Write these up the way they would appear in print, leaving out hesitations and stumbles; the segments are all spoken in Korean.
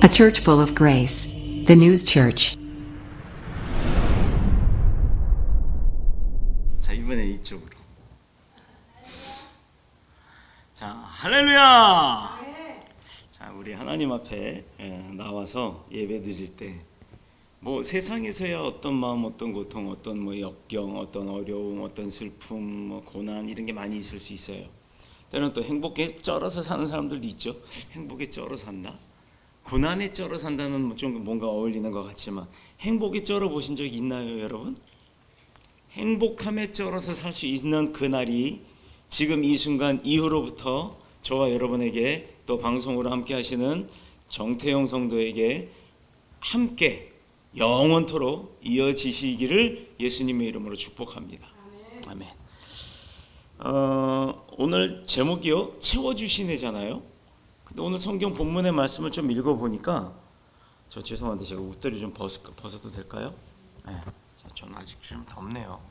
A church full of grace. The News Church. 자, 이번에 이쪽으로. 자, 할렐루야. 자, 우리 하나님 앞에 나와서 예배 드릴 때 뭐 세상에서야 어떤 마음, 어떤 고통, 어떤 뭐 역경, 어떤 어려움, 어떤 슬픔, 뭐 고난 이런 게 많이 있을 수 있어요. 때로는 또 행복에 쩔어서 사는 사람들도 있죠. 행복에 쩔어 산다. 고난에 쩔어 산다는 좀 뭔가 어울리는 것 같지만 행복에 쩔어 보신 적이 있나요, 여러분? 행복함에 쩔어서 살 수 있는 그날이 지금 이 순간 이후로부터 저와 여러분에게 또 방송으로 함께 하시는 정태영 성도에게 함께 영원토록 이어지시기를 예수님의 이름으로 축복합니다. 아멘. 오늘 제목이요, 채워주시네잖아요. 근데 오늘 성경 본문의 말씀을 좀 읽어보니까, 저 죄송한데 제가 옷들이 좀 벗어도 될까요? 네. 자, 전 아직 좀 덥네요.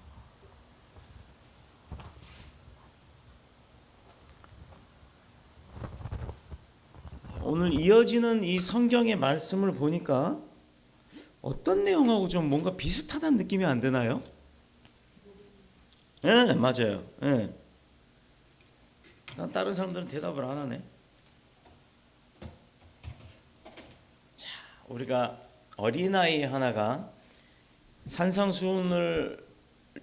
오늘 이어지는 이 성경의 말씀을 보니까 어떤 내용하고 좀 뭔가 비슷하다는 느낌이 안 드나요? 네, 맞아요. 네. 다른 사람들은 대답을 안 하네. 자, 우리가 어린아이 하나가 산상수훈을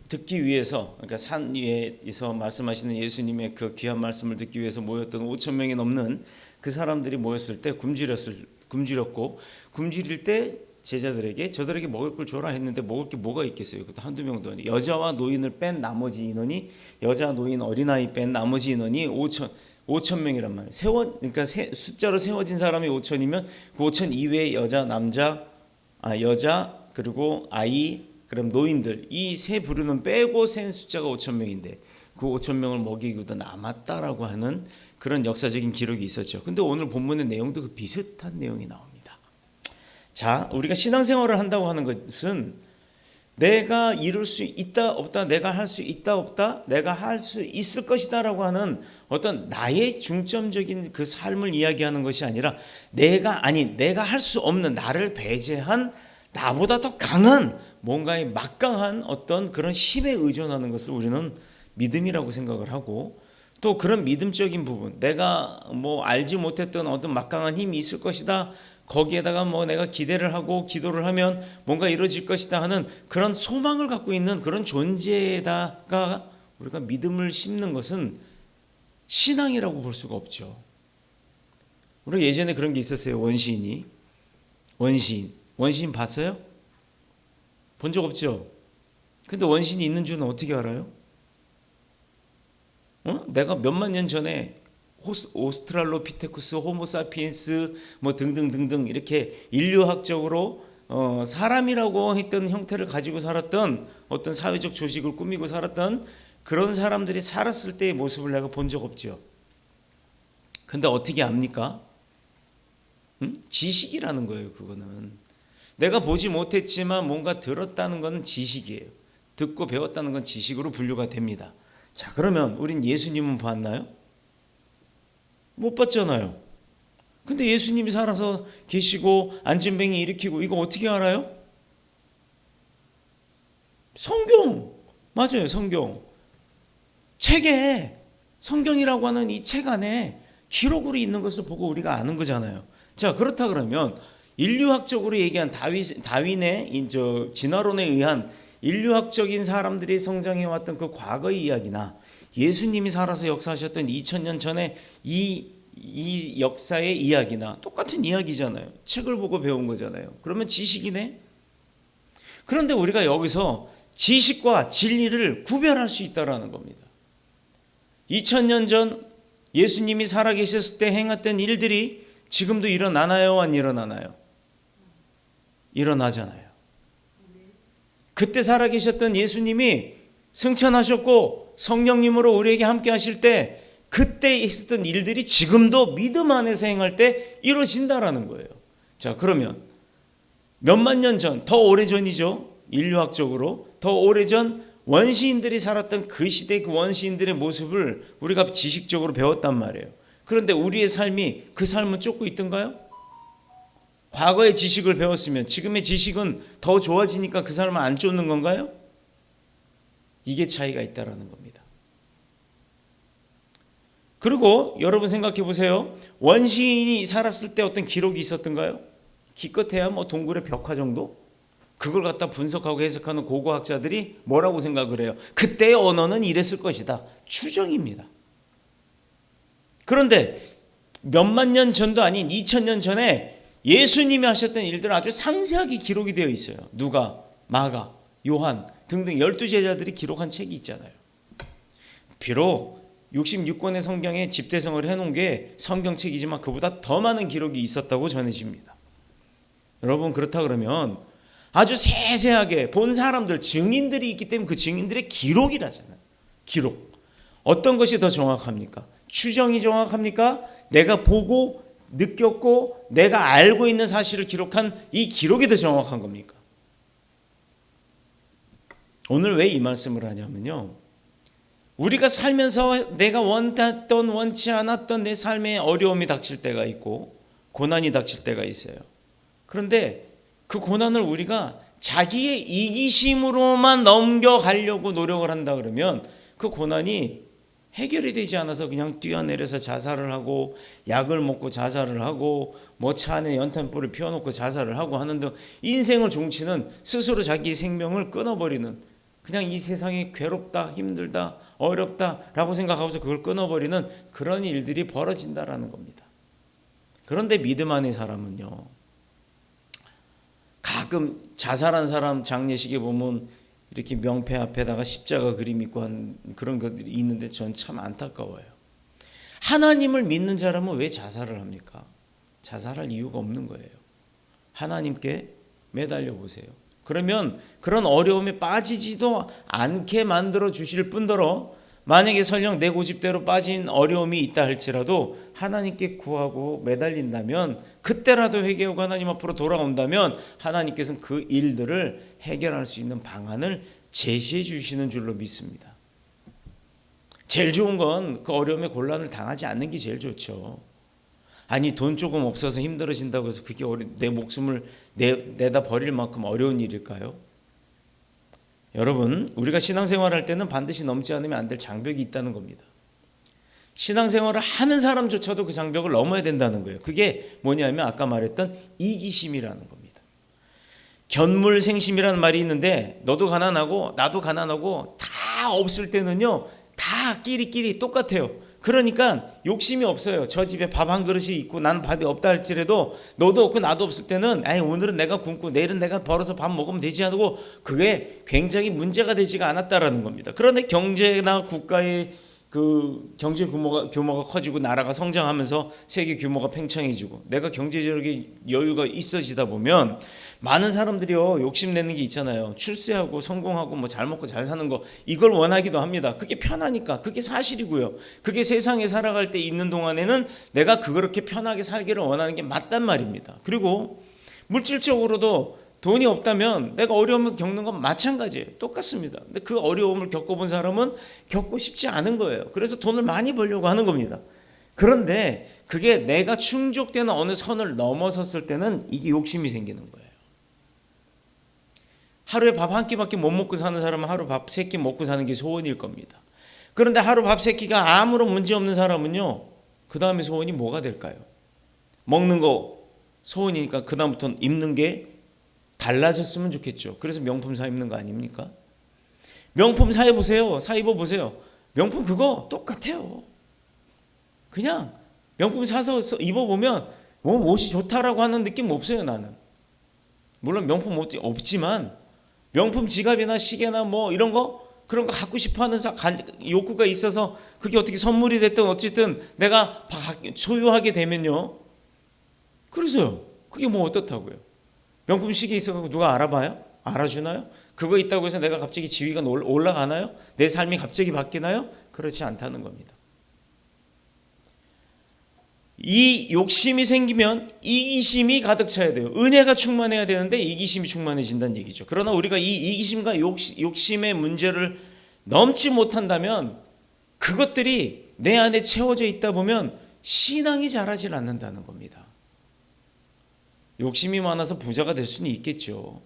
듣기 위해서, 그러니까 산 위에서 말씀하시는 예수님의 그 귀한 말씀을 듣기 위해서 모였던 5천 명이 넘는 그 사람들이 모였을 때 굶주렸고, 굶주릴 때 제자들에게 저들에게 먹을 걸 줘라 했는데 먹을 게 뭐가 있겠어요? 그것도 한두 명도 아니고 여자와 노인을 뺀 나머지 인원이, 여자, 노인, 어린아이 뺀 나머지 인원이 5천 명이란 말이에요. 그러니까 숫자로 세워진 사람이 5천이면 그 5천 이외의 여자, 그리고 아이, 그럼 노인들, 이 세 부류는 빼고 센 숫자가 5천 명인데 그 5천 명을 먹이고도 남았다라고 하는 그런 역사적인 기록이 있었죠. 근데 오늘 본문의 내용도 그 비슷한 내용이 나옵니다. 자, 우리가 신앙생활을 한다고 하는 것은 내가 이룰 수 있다 없다, 내가 할 수 있다 없다, 내가 할 수 있을 것이다 라고 하는 어떤 나의 중점적인 그 삶을 이야기하는 것이 아니라 내가 할 수 없는, 나를 배제한 나보다 더 강한 뭔가의 막강한 어떤 그런 힘에 의존하는 것을 우리는 믿음이라고 생각을 하고, 또 그런 믿음적인 부분, 내가 뭐 알지 못했던 어떤 막강한 힘이 있을 것이다, 거기에다가 뭐 내가 기대를 하고 기도를 하면 뭔가 이루어질 것이다 하는 그런 소망을 갖고 있는 그런 존재에다가 우리가 믿음을 심는 것은 신앙이라고 볼 수가 없죠. 우리 예전에 그런 게 있었어요. 원시인 봤어요? 본 적 없죠? 근데 원시인이 있는 줄은 어떻게 알아요? 내가 몇만 년 전에 오스트랄로피테쿠스, 호모사피엔스 뭐 등등등등 이렇게 인류학적으로 사람이라고 했던 형태를 가지고 살았던 어떤 사회적 조직을 꾸미고 살았던 그런 사람들이 살았을 때의 모습을 내가 본 적 없죠. 근데 어떻게 압니까? 지식이라는 거예요. 그거는 내가 보지 못했지만 뭔가 들었다는 건 지식이에요. 듣고 배웠다는 건 지식으로 분류가 됩니다. 자, 그러면 우린 예수님은 봤나요? 못 봤잖아요. 근데 예수님이 살아서 계시고 안진뱅이 일으키고 이거 어떻게 알아요? 성경. 맞아요, 성경. 책에, 성경이라고 하는 이 책 안에 기록으로 있는 것을 보고 우리가 아는 거잖아요. 자, 그렇다 그러면 인류학적으로 얘기한 다윈의 진화론에 의한 인류학적인 사람들이 성장해왔던 그 과거의 이야기나 예수님이 살아서 역사하셨던 2000년 전에 이 역사의 이야기나 똑같은 이야기잖아요. 책을 보고 배운 거잖아요. 그러면 지식이네? 그런데 우리가 여기서 지식과 진리를 구별할 수 있다는 겁니다. 2000년 전 예수님이 살아계셨을 때 행했던 일들이 지금도 일어나나요? 안 일어나나요? 일어나잖아요. 그때 살아계셨던 예수님이 승천하셨고 성령님으로 우리에게 함께 하실 때 그때 있었던 일들이 지금도 믿음 안에서 행할 때 이루어진다라는 거예요. 자, 그러면 몇만 년 전, 더 오래전이죠. 인류학적으로 더 오래전 원시인들이 살았던 그 시대 그 원시인들의 모습을 우리가 지식적으로 배웠단 말이에요. 그런데 우리의 삶이 그 삶을 쫓고 있던가요? 과거의 지식을 배웠으면 지금의 지식은 더 좋아지니까 그 사람을 안 쫓는 건가요? 이게 차이가 있다라는 겁니다. 그리고 여러분 생각해 보세요. 원시인이 살았을 때 어떤 기록이 있었던가요? 기껏해야 뭐 동굴의 벽화 정도? 그걸 갖다 분석하고 해석하는 고고학자들이 뭐라고 생각을 해요? 그때의 언어는 이랬을 것이다. 추정입니다. 그런데 몇만 년 전도 아닌 2000년 전에 예수님이 하셨던 일들은 아주 상세하게 기록이 되어 있어요. 누가, 마가, 요한 등등 12제자들이 기록한 책이 있잖아요. 비록 66권의 성경에 집대성을 해놓은 게 성경책이지만 그보다 더 많은 기록이 있었다고 전해집니다. 여러분 그렇다 그러면 아주 세세하게 본 사람들, 증인들이 있기 때문에 그 증인들의 기록이라잖아요. 기록. 어떤 것이 더 정확합니까? 추정이 정확합니까? 내가 보고 느꼈고 내가 알고 있는 사실을 기록한 이 기록이 더 정확한 겁니까? 오늘 왜 이 말씀을 하냐면요. 우리가 살면서 내가 원했던 원치 않았던 내 삶에 어려움이 닥칠 때가 있고 고난이 닥칠 때가 있어요. 그런데 그 고난을 우리가 자기의 이기심으로만 넘겨가려고 노력을 한다 그러면 그 고난이 해결이 되지 않아서 그냥 뛰어내려서 자살을 하고 약을 먹고 자살을 하고 뭐 차 안에 연탄불을 피워놓고 자살을 하고 하는 등 인생을 종치는 스스로 자기 생명을 끊어버리는 그냥 이 세상이 괴롭다 힘들다 어렵다 라고 생각하고서 그걸 끊어버리는 그런 일들이 벌어진다라는 겁니다. 그런데 믿음 안의 사람은요, 가끔 자살한 사람 장례식에 보면 이렇게 명패 앞에다가 십자가 그림 있고 한 그런 것들이 있는데 전 참 안타까워요. 하나님을 믿는 사람은 왜 자살을 합니까? 자살할 이유가 없는 거예요. 하나님께 매달려 보세요. 그러면 그런 어려움에 빠지지도 않게 만들어 주실 뿐더러 만약에 설령 내 고집대로 빠진 어려움이 있다 할지라도 하나님께 구하고 매달린다면 그때라도 회개하고 하나님 앞으로 돌아온다면 하나님께서는 그 일들을 해결할 수 있는 방안을 제시해 주시는 줄로 믿습니다. 제일 좋은 건 그 어려움에 곤란을 당하지 않는 게 제일 좋죠. 아니 돈 조금 없어서 힘들어진다고 해서 그게 내 목숨을 내다 버릴 만큼 어려운 일일까요? 여러분 우리가 신앙생활할 때는 반드시 넘지 않으면 안 될 장벽이 있다는 겁니다. 신앙생활을 하는 사람조차도 그 장벽을 넘어야 된다는 거예요. 그게 뭐냐면 아까 말했던 이기심이라는 겁니다. 견물생심이라는 말이 있는데 너도 가난하고 나도 가난하고 다 없을 때는요 다 끼리끼리 똑같아요. 그러니까 욕심이 없어요. 저 집에 밥 한 그릇이 있고 난 밥이 없다 할지라도 너도 없고 나도 없을 때는 오늘은 내가 굶고 내일은 내가 벌어서 밥 먹으면 되지 않고 그게 굉장히 문제가 되지가 않았다라는 겁니다. 그런데 경제나 국가의 그 경제 규모가 커지고 나라가 성장하면서 세계 규모가 팽창해지고 내가 경제적인 여유가 있어지다 보면 많은 사람들이요 욕심내는 게 있잖아요. 출세하고 성공하고 뭐 잘 먹고 잘 사는 거 이걸 원하기도 합니다. 그게 편하니까 그게 사실이고요. 그게 세상에 살아갈 때 있는 동안에는 내가 그렇게 편하게 살기를 원하는 게 맞단 말입니다. 그리고 물질적으로도 돈이 없다면 내가 어려움을 겪는 건 마찬가지예요. 똑같습니다. 근데 그 어려움을 겪어본 사람은 겪고 싶지 않은 거예요. 그래서 돈을 많이 벌려고 하는 겁니다. 그런데 그게 내가 충족되는 어느 선을 넘어섰을 때는 이게 욕심이 생기는 거예요. 하루에 밥 한 끼밖에 못 먹고 사는 사람은 하루 밥 세 끼 먹고 사는 게 소원일 겁니다. 그런데 하루 밥 세 끼가 아무런 문제 없는 사람은요, 그 다음에 소원이 뭐가 될까요? 먹는 거 소원이니까 그 다음부터는 입는 게 달라졌으면 좋겠죠. 그래서 명품 사 입는 거 아닙니까? 명품 사 입으세요. 사 입어보세요. 명품 그거 똑같아요. 그냥 명품 사서 입어보면 옷이 좋다라고 하는 느낌 없어요. 나는. 물론 명품 옷이 없지만 명품 지갑이나 시계나 뭐 이런 거 그런 거 갖고 싶어하는 욕구가 있어서 그게 어떻게 선물이 됐든 어쨌든 내가 소유하게 되면요. 그래서요. 그게 뭐 어떻다고요? 명품 시계 있어서 누가 알아봐요? 알아주나요? 그거 있다고 해서 내가 갑자기 지위가 올라가나요? 내 삶이 갑자기 바뀌나요? 그렇지 않다는 겁니다. 이 욕심이 생기면 이기심이 가득 차야 돼요. 은혜가 충만해야 되는데 이기심이 충만해진다는 얘기죠. 그러나 우리가 이 이기심과 욕심의 문제를 넘지 못한다면 그것들이 내 안에 채워져 있다 보면 신앙이 자라질 않는다는 겁니다. 욕심이 많아서 부자가 될 수는 있겠죠.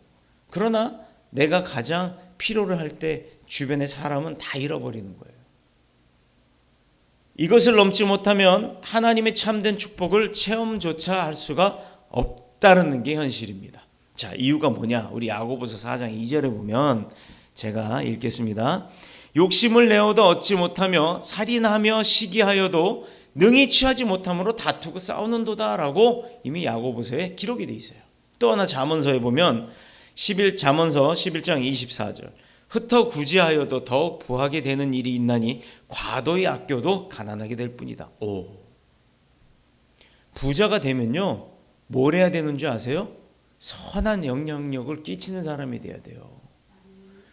그러나 내가 가장 필요로 할 때 주변의 사람은 다 잃어버리는 거예요. 이것을 넘지 못하면 하나님의 참된 축복을 체험조차 할 수가 없다는 게 현실입니다. 자, 이유가 뭐냐? 우리 야고보서 4장 2절에 보면 제가 읽겠습니다. 욕심을 내어도 얻지 못하며 살인하며 시기하여도 능히 취하지 못함으로 다투고 싸우는도다라고 이미 야고보서에 기록이 되어 있어요. 또 하나 잠언서에 보면 잠언서 11장 24절 흩어 구제하여도 더욱 부하게 되는 일이 있나니 과도히 아껴도 가난하게 될 뿐이다. 오, 부자가 되면요 뭘 해야 되는 줄 아세요? 선한 영향력을 끼치는 사람이 돼야 돼요.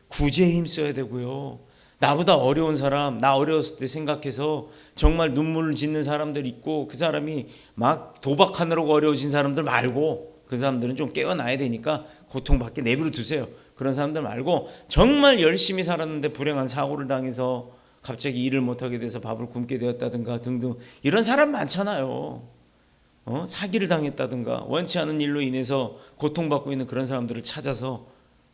구제에 힘써야 되고요. 나보다 어려운 사람, 나 어려웠을 때 생각해서 정말 눈물을 짓는 사람들 있고, 그 사람이 막 도박하느라고 어려워진 사람들 말고, 그 사람들은 좀 깨어나야 되니까 고통받게 내버려 두세요. 그런 사람들 말고 정말 열심히 살았는데 불행한 사고를 당해서 갑자기 일을 못하게 돼서 밥을 굶게 되었다든가 등등 이런 사람 많잖아요. 사기를 당했다든가 원치 않은 일로 인해서 고통받고 있는 그런 사람들을 찾아서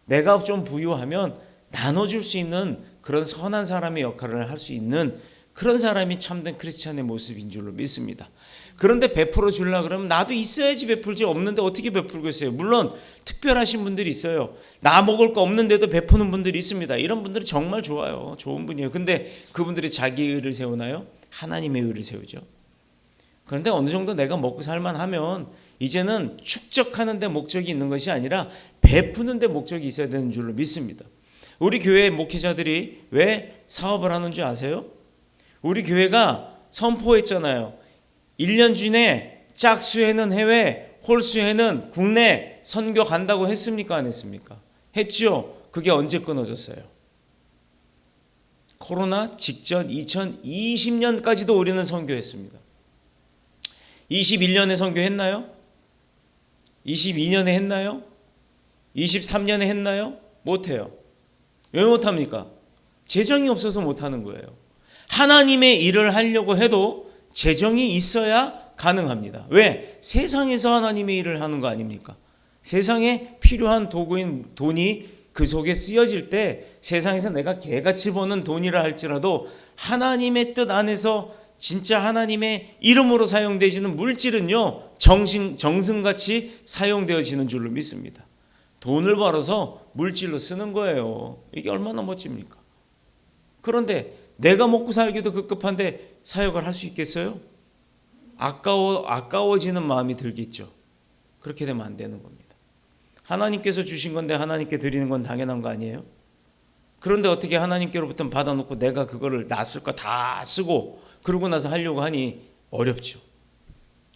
내가 좀 부유하면 나눠줄 수 있는 그런 선한 사람의 역할을 할 수 있는 그런 사람이 참된 크리스찬의 모습인 줄로 믿습니다. 그런데 베풀어 주려고 그러면 나도 있어야지 베풀지, 없는데 어떻게 베풀겠어요? 물론 특별하신 분들이 있어요. 나 먹을 거 없는데도 베푸는 분들이 있습니다. 이런 분들이 정말 좋아요. 좋은 분이에요. 근데 그분들이 자기 의를 세우나요? 하나님의 의를 세우죠. 그런데 어느 정도 내가 먹고 살만하면 이제는 축적하는 데 목적이 있는 것이 아니라 베푸는 데 목적이 있어야 되는 줄로 믿습니다. 우리 교회 목회자들이 왜 사업을 하는 줄 아세요? 우리 교회가 선포했잖아요. 1년 중에 짝수회는 해외, 홀수회는 국내 선교 간다고 했습니까? 안 했습니까? 했죠. 그게 언제 끊어졌어요? 코로나 직전 2020년까지도 우리는 선교했습니다. 21년에 선교했나요? 22년에 했나요? 23년에 했나요? 못해요. 왜 못합니까? 재정이 없어서 못하는 거예요. 하나님의 일을 하려고 해도 재정이 있어야 가능합니다. 왜? 세상에서 하나님의 일을 하는 거 아닙니까? 세상에 필요한 도구인 돈이 그 속에 쓰여질 때 세상에서 내가 개같이 버는 돈이라 할지라도 하나님의 뜻 안에서 진짜 하나님의 이름으로 사용되어지는 물질은요 정승같이 사용되어지는 줄로 믿습니다. 돈을 벌어서 물질로 쓰는 거예요. 이게 얼마나 멋집니까? 그런데 내가 먹고 살기도 급급한데 사역을 할 수 있겠어요? 아까워지는 마음이 들겠죠. 그렇게 되면 안 되는 겁니다. 하나님께서 주신 건데 하나님께 드리는 건 당연한 거 아니에요? 그런데 어떻게 하나님께로부터 받아놓고 내가 그거를 나 쓸 거 다 쓰고 그러고 나서 하려고 하니 어렵죠.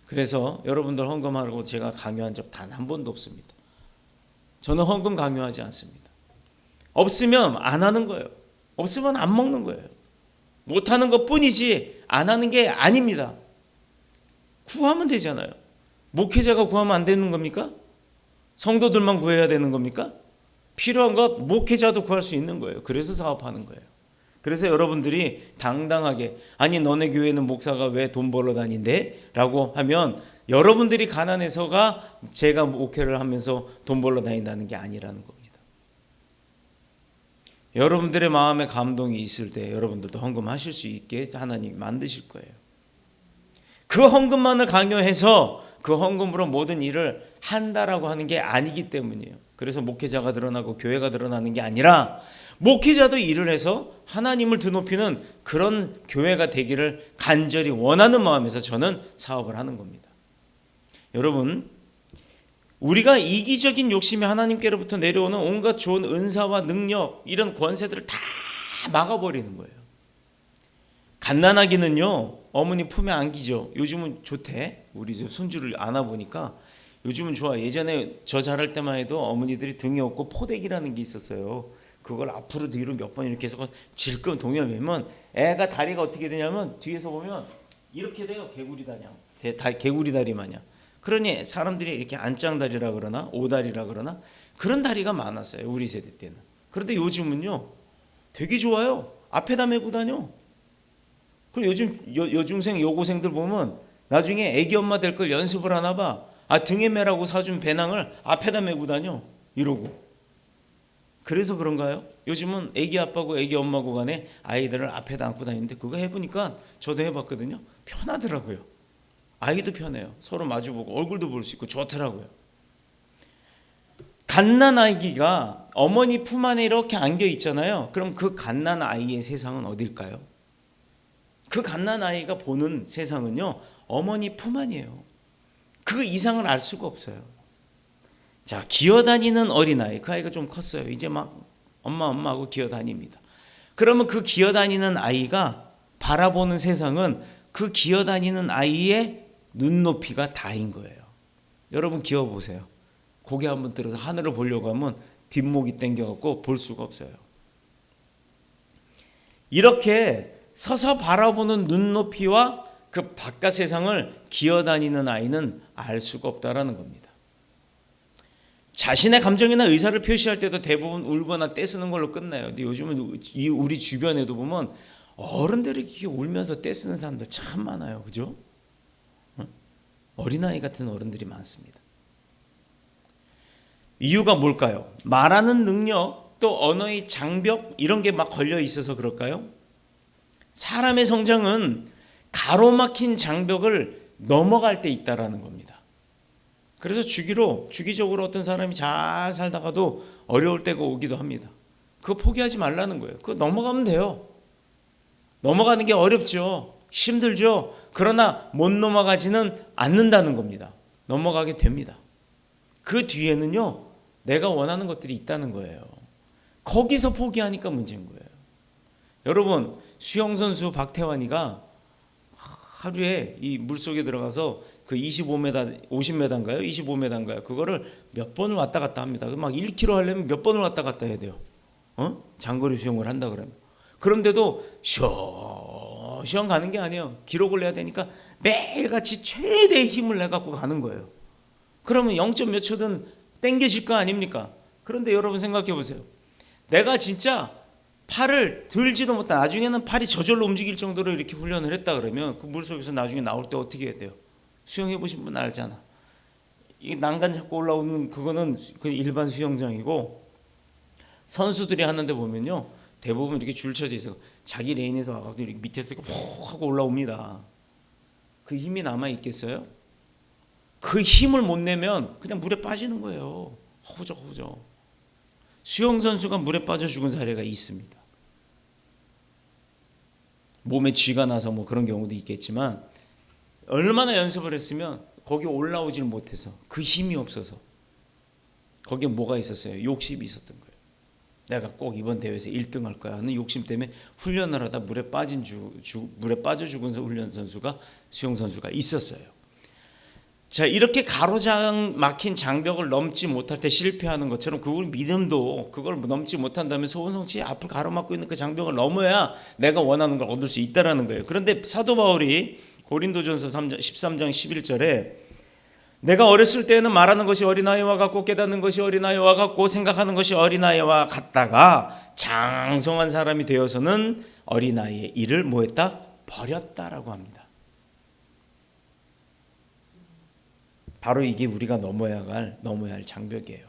그래서 여러분들 헌금하라고 제가 강요한 적 단 한 번도 없습니다. 저는 헌금 강요하지 않습니다. 없으면 안 하는 거예요. 없으면 안 먹는 거예요. 못하는 것 뿐이지 안 하는 게 아닙니다. 구하면 되잖아요. 목회자가 구하면 안 되는 겁니까? 성도들만 구해야 되는 겁니까? 필요한 것 목회자도 구할 수 있는 거예요. 그래서 사업하는 거예요. 그래서 여러분들이 당당하게 아니 너네 교회는 목사가 왜 돈 벌러 다닌대? 라고 하면 여러분들이 가난해서가 제가 목회를 하면서 돈 벌러 다닌다는 게 아니라는 겁니다. 여러분들의 마음에 감동이 있을 때 여러분들도 헌금하실 수 있게 하나님이 만드실 거예요. 그 헌금만을 강요해서 그 헌금으로 모든 일을 한다라고 하는 게 아니기 때문이에요. 그래서 목회자가 드러나고 교회가 드러나는 게 아니라 목회자도 일을 해서 하나님을 드높이는 그런 교회가 되기를 간절히 원하는 마음에서 저는 사업을 하는 겁니다. 여러분, 우리가 이기적인 욕심이 하나님께로부터 내려오는 온갖 좋은 은사와 능력 이런 권세들을 다 막아버리는 거예요. 갓난아기는요 어머니 품에 안기죠. 요즘은 좋대. 우리 손주를 안아보니까 요즘은 좋아. 예전에 저 자랄 때만 해도 어머니들이 등에 업고 포대기라는 게 있었어요. 그걸 앞으로 뒤로 몇 번 이렇게 해서 질끈 동여매면 애가 다리가 어떻게 되냐면 뒤에서 보면 이렇게 돼요. 개구리 다리, 개구리 다리 마냥. 그러니 사람들이 이렇게 안짱다리라 그러나 오다리라 그러나 그런 다리가 많았어요. 우리 세대 때는. 그런데 요즘은요 되게 좋아요. 앞에다 메고 다녀. 그리고 요즘 여중생 여고생들 보면 나중에 애기 엄마 될 걸 연습을 하나 봐. 등에 매라고 사준 배낭을 앞에다 메고 다녀 이러고. 그래서 그런가요? 요즘은 애기 아빠고 애기 엄마고 간에 아이들을 앞에다 안고 다니는데 그거 해보니까 저도 해봤거든요. 편하더라고요. 아이도 편해요. 서로 마주보고 얼굴도 볼 수 있고 좋더라고요. 갓난아기가 어머니 품 안에 이렇게 안겨 있잖아요. 그럼 그 갓난아이의 세상은 어딜까요? 그 갓난아이가 보는 세상은요, 어머니 품 안이에요. 그 이상을 알 수가 없어요. 자, 기어다니는 어린아이. 그 아이가 좀 컸어요. 이제 막 엄마 하고 기어다닙니다. 그러면 그 기어다니는 아이가 바라보는 세상은 그 기어다니는 아이의 눈높이가 다인 거예요. 여러분 기어보세요. 고개 한번 들어서 하늘을 보려고 하면 뒷목이 땡겨갖고 볼 수가 없어요. 이렇게 서서 바라보는 눈높이와 그 바깥 세상을 기어다니는 아이는 알 수가 없다라는 겁니다. 자신의 감정이나 의사를 표시할 때도 대부분 울거나 떼쓰는 걸로 끝나요. 근데 요즘은 우리 주변에도 보면 어른들이 이렇게 울면서 떼쓰는 사람들 참 많아요. 그죠? 어린아이 같은 어른들이 많습니다. 이유가 뭘까요? 말하는 능력, 또 언어의 장벽 이런 게 막 걸려 있어서 그럴까요? 사람의 성장은 가로막힌 장벽을 넘어갈 때 있다라는 겁니다. 그래서 주기적으로 어떤 사람이 잘 살다가도 어려울 때가 오기도 합니다. 그거 포기하지 말라는 거예요. 그거 넘어가면 돼요. 넘어가는 게 어렵죠. 힘들죠. 그러나 못 넘어가지는 않는다는 겁니다. 넘어가게 됩니다. 그 뒤에는요, 내가 원하는 것들이 있다는 거예요. 거기서 포기하니까 문제인 거예요. 여러분, 수영선수 박태환이가 하루에 이 물속에 들어가서 그 25m, 50m인가요? 25m인가요? 그거를 몇 번을 왔다 갔다 합니다. 막 1km 하려면 몇 번을 왔다 갔다 해야 돼요. 장거리 수영을 한다 그러면. 그런데도 시원 가는 게 아니에요. 기록을 내야 되니까 매일같이 최대의 힘을 내갖고 가는 거예요. 그러면 0. 몇 초든 땡겨질 거 아닙니까? 그런데 여러분 생각해 보세요. 내가 진짜 팔을 들지도 못한, 나중에는 팔이 저절로 움직일 정도로 이렇게 훈련을 했다 그러면 그 물속에서 나중에 나올 때 어떻게 해야 돼요? 수영해 보신 분 알잖아. 이 난간 잡고 올라오는 그거는 그 일반 수영장이고, 선수들이 하는데 보면요, 대부분 이렇게 줄 쳐져 있어. 자기 레인에서 와가지고 이렇게 밑에서 이렇게 푹 하고 올라옵니다. 그 힘이 남아 있겠어요? 그 힘을 못 내면 그냥 물에 빠지는 거예요. 허우적. 수영 선수가 물에 빠져 죽은 사례가 있습니다. 몸에 쥐가 나서 뭐 그런 경우도 있겠지만, 얼마나 연습을 했으면 거기 올라오질 못해서, 그 힘이 없어서. 거기에 뭐가 있었어요? 욕심이 있었던 거예요. 내가 꼭 이번 대회에서 1등 할 거야 하는 욕심 때문에 훈련을 하다 물에 빠져 죽은 훈련 선수가, 수영 선수가 있었어요. 자, 이렇게 가로막힌 장벽을 넘지 못할 때 실패하는 것처럼, 그걸 믿음도 그걸 넘지 못한다면 소원성취 앞을 가로막고 있는 그 장벽을 넘어야 내가 원하는 걸 얻을 수 있다라는 거예요. 그런데 사도 바울이 고린도전서 13장 11절에 내가 어렸을 때는 말하는 것이 어린아이와 같고 깨닫는 것이 어린아이와 같고 생각하는 것이 어린아이와 같다가 장성한 사람이 되어서는 어린아이의 일을 뭐했다? 버렸다라고 합니다. 바로 이게 우리가 넘어야 할 장벽이에요.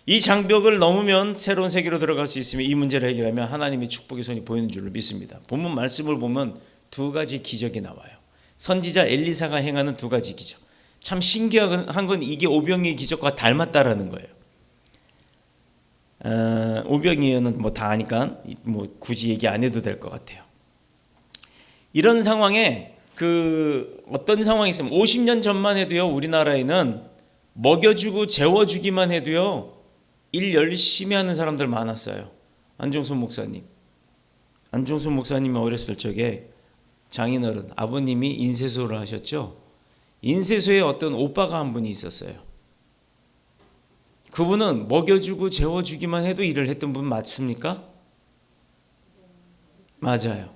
이 장벽을 넘으면 새로운 세계로 들어갈 수 있으며 이 문제를 해결하면 하나님의 축복의 손이 보이는 줄로 믿습니다. 본문 말씀을 보면 두 가지 기적이 나와요. 선지자 엘리사가 행하는 두 가지 기적. 참 신기한 건 이게 오병이의 기적과 닮았다라는 거예요. 오병이어는 뭐 다 아니까 뭐 굳이 얘기 안 해도 될 것 같아요. 이런 상황에 어떤 상황이 있으면 50년 전만 해도요, 우리나라에는 먹여주고 재워주기만 해도요, 일 열심히 하는 사람들 많았어요. 안종순 목사님이 어렸을 적에 장인어른 아버님이 인쇄소를 하셨죠. 인쇄소에 어떤 오빠가 한 분이 있었어요. 그분은 먹여주고 재워주기만 해도 일을 했던 분 맞습니까? 맞아요.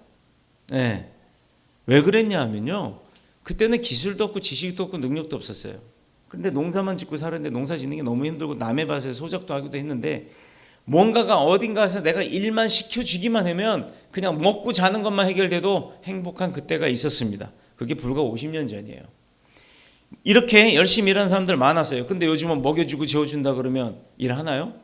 네. 왜 그랬냐 하면요, 그때는 기술도 없고 지식도 없고 능력도 없었어요. 그런데 농사만 짓고 살았는데 농사 짓는 게 너무 힘들고 남의 밭에 소작도 하기도 했는데, 뭔가가 어딘가에서 내가 일만 시켜주기만 하면 그냥 먹고 자는 것만 해결돼도 행복한 그때가 있었습니다. 그게 불과 50년 전이에요. 이렇게 열심히 일하는 사람들 많았어요. 근데 요즘은 먹여주고 재워준다 그러면 일하나요?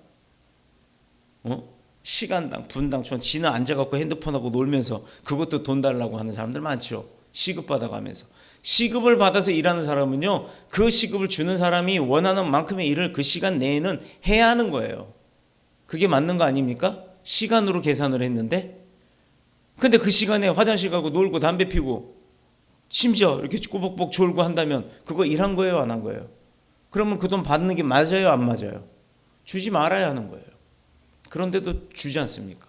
시간당 분당 지는 앉아갖고 핸드폰하고 놀면서 그것도 돈 달라고 하는 사람들 많죠. 시급 받아가면서. 시급을 받아서 일하는 사람은요, 그 시급을 주는 사람이 원하는 만큼의 일을 그 시간 내에는 해야 하는 거예요. 그게 맞는 거 아닙니까? 시간으로 계산을 했는데, 근데 그 시간에 화장실 가고 놀고 담배 피고 심지어 이렇게 꾸벅꾸벅 졸고 한다면 그거 일한 거예요, 안 한 거예요? 그러면 그 돈 받는 게 맞아요, 안 맞아요? 주지 말아야 하는 거예요. 그런데도 주지 않습니까?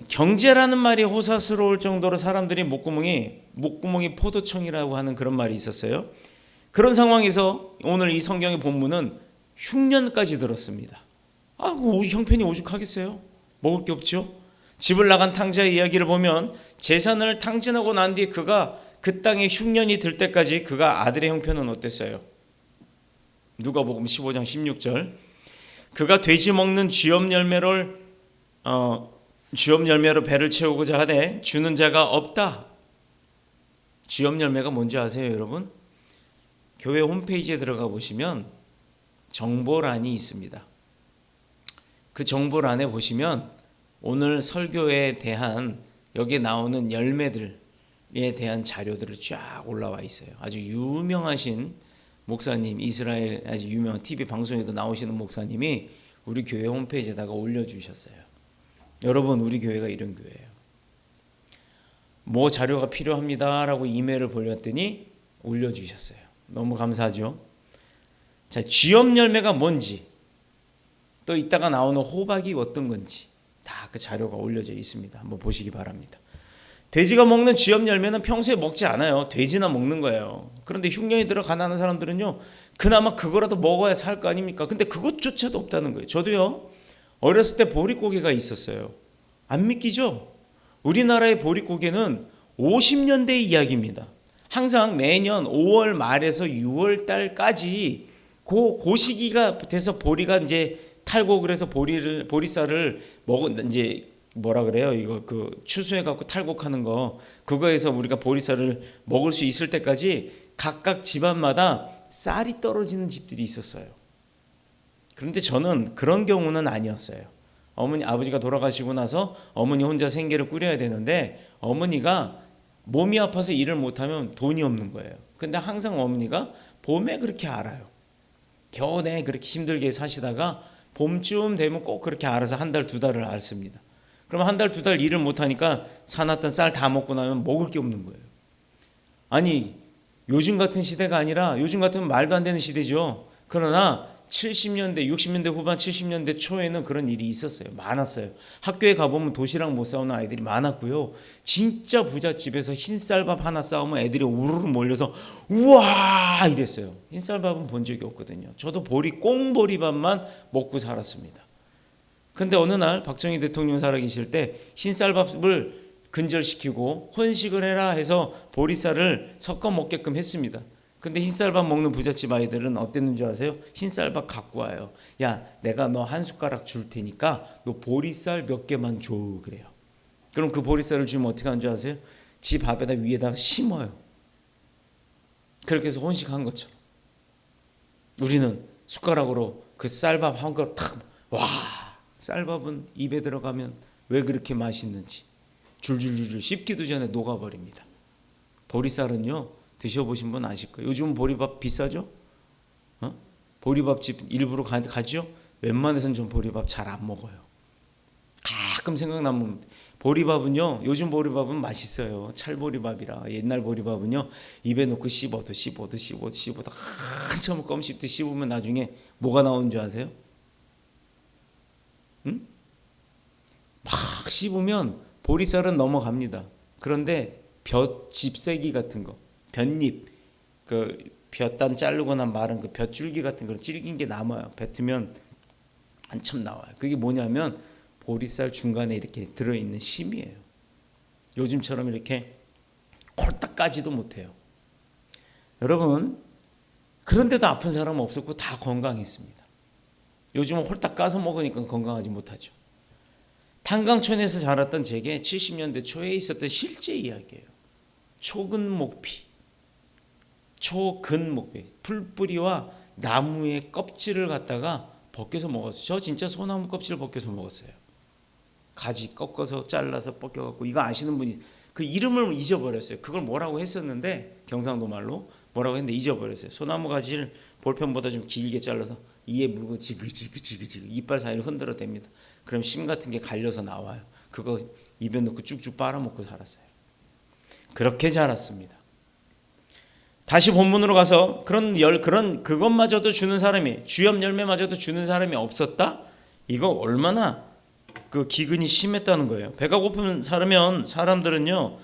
경제라는 말이 호사스러울 정도로 사람들이 목구멍이 포도청이라고 하는 그런 말이 있었어요. 그런 상황에서 오늘 이 성경의 본문은 흉년까지 들었습니다. 뭐 형편이 오죽하겠어요? 먹을 게 없죠. 집을 나간 탕자의 이야기를 보면 재산을 탕진하고 난 뒤에 그가 그 땅에 흉년이 들 때까지 그가 아들의 형편은 어땠어요? 누가복음 15장 16절, 그가 돼지 먹는 쥐엄 열매로 배를 채우고자 하되 주는 자가 없다. 쥐엄 열매가 뭔지 아세요, 여러분? 교회 홈페이지에 들어가 보시면 정보란이 있습니다. 그 정보란에 보시면 오늘 설교에 대한 여기에 나오는 열매들에 대한 자료들이 쫙 올라와 있어요. 아주 유명하신 목사님, 이스라엘 아주 유명한 TV 방송에도 나오시는 목사님이 우리 교회 홈페이지에다가 올려주셨어요. 여러분, 우리 교회가 이런 교회예요. 뭐 자료가 필요합니다라고 이메일을 보냈더니 올려주셨어요. 너무 감사하죠. 자, 쥐엄 열매가 뭔지, 또 이따가 나오는 호박이 어떤 건지 다 그 자료가 올려져 있습니다. 한번 보시기 바랍니다. 돼지가 먹는 쥐엄 열매는 평소에 먹지 않아요. 돼지나 먹는 거예요. 그런데 흉년이 들어 가난한 사람들은요, 그나마 그거라도 먹어야 살 거 아닙니까? 근데 그것조차도 없다는 거예요. 저도요, 어렸을 때 보릿고개가 있었어요. 안 믿기죠? 우리나라의 보릿고개는 50년대 이야기입니다. 항상 매년 5월 말에서 6월 달까지 그 시기가 돼서 보리가 이제 탈고, 그래서 보리쌀을 이제 뭐라 그래요? 이거 그 추수해 갖고 탈곡하는 거, 그거에서 우리가 보리쌀을 먹을 수 있을 때까지 각각 집안마다 쌀이 떨어지는 집들이 있었어요. 그런데 저는 그런 경우는 아니었어요. 아버지가 돌아가시고 나서 어머니 혼자 생계를 꾸려야 되는데 어머니가 몸이 아파서 일을 못하면 돈이 없는 거예요. 근데 항상 어머니가 봄에 그렇게 알아요. 겨우내 그렇게 힘들게 사시다가 봄쯤 되면 꼭 그렇게 알아서 한 달, 두 달을 앓습니다. 그럼 한 달, 두 달 일을 못하니까 사놨던 쌀 다 먹고 나면 먹을 게 없는 거예요. 아니, 요즘 같은 시대가 아니라, 요즘 같으면 말도 안 되는 시대죠. 그러나 70년대, 60년대 후반, 70년대 초에는 그런 일이 있었어요. 많았어요. 학교에 가보면 도시락 못 싸우는 아이들이 많았고요. 진짜 부잣집에서 흰쌀밥 하나 싸우면 애들이 우르르 몰려서 우와 이랬어요. 흰쌀밥은 본 적이 없거든요. 저도 꽁보리밥만 먹고 살았습니다. 근데 어느 날 박정희 대통령 살아계실 때 흰쌀밥을 근절시키고 혼식을 해라 해서 보리쌀을 섞어 먹게끔 했습니다. 근데 흰쌀밥 먹는 부잣집 아이들은 어땠는 줄 아세요? 흰쌀밥 갖고 와요. 야, 내가 너 한 숟가락 줄 테니까 너 보리쌀 몇 개만 줘, 그래요. 그럼 그 보리쌀을 주면 어떻게 하는 줄 아세요? 지 밥에다 위에다가 심어요. 그렇게 해서 혼식한 것처럼 우리는 숟가락으로 그 쌀밥 한 그릇 탁, 와, 쌀밥은 입에 들어가면 왜 그렇게 맛있는지 줄줄줄 씹기도 전에 녹아버립니다. 보리쌀은요, 드셔보신 분 아실 거예요. 요즘 보리밥 비싸죠? 보리밥집 일부러 가죠? 웬만해서는 전 보리밥 잘 안 먹어요. 가끔 생각나면. 보리밥은요, 요즘 보리밥은 맛있어요. 찰보리밥이라. 옛날 보리밥은요, 입에 넣고 씹어도 한참을 껌 씹듯 씹으면 나중에 뭐가 나오는 줄 아세요? 응? 막 씹으면 보리쌀은 넘어갑니다. 그런데 볕집새기 같은 거, 볕잎, 그 볕단 자르거나 마른 그 볕줄기 같은 거 질긴 게 남아요. 뱉으면 한참 나와요. 그게 뭐냐면 보리쌀 중간에 이렇게 들어있는 심이에요. 요즘처럼 이렇게 콜딱 까지도 못해요. 여러분, 그런데도 아픈 사람은 없었고 다 건강했습니다. 요즘은 홀딱 까서 먹으니까 건강하지 못하죠. 탄광촌에서 자랐던 제게 70년대 초에 있었던 실제 이야기예요. 초근목피, 초근목피, 풀뿌리와 나무의 껍질을 갖다가 벗겨서 먹었어요. 저 진짜 소나무 껍질을 벗겨서 먹었어요. 가지 꺾어서 잘라서 벗겨갖고, 이거 아시는 분이 그 이름을 잊어버렸어요. 그걸 뭐라고 했었는데, 경상도 말로 뭐라고 했는데 잊어버렸어요. 소나무 가지를 볼펜보다 좀 길게 잘라서 이에 물고 지글지글 이빨 사이를 흔들어 댑니다. 그럼 심 같은 게 갈려서 나와요. 그거 입에 넣고 쭉쭉 빨아먹고 살았어요. 그렇게 자랐습니다. 다시 본문으로 가서 그런 그것마저도 주는 사람이, 주엽 열매마저도 주는 사람이 없었다? 이거 얼마나 그 기근이 심했다는 거예요. 배가 고프면 사람들은요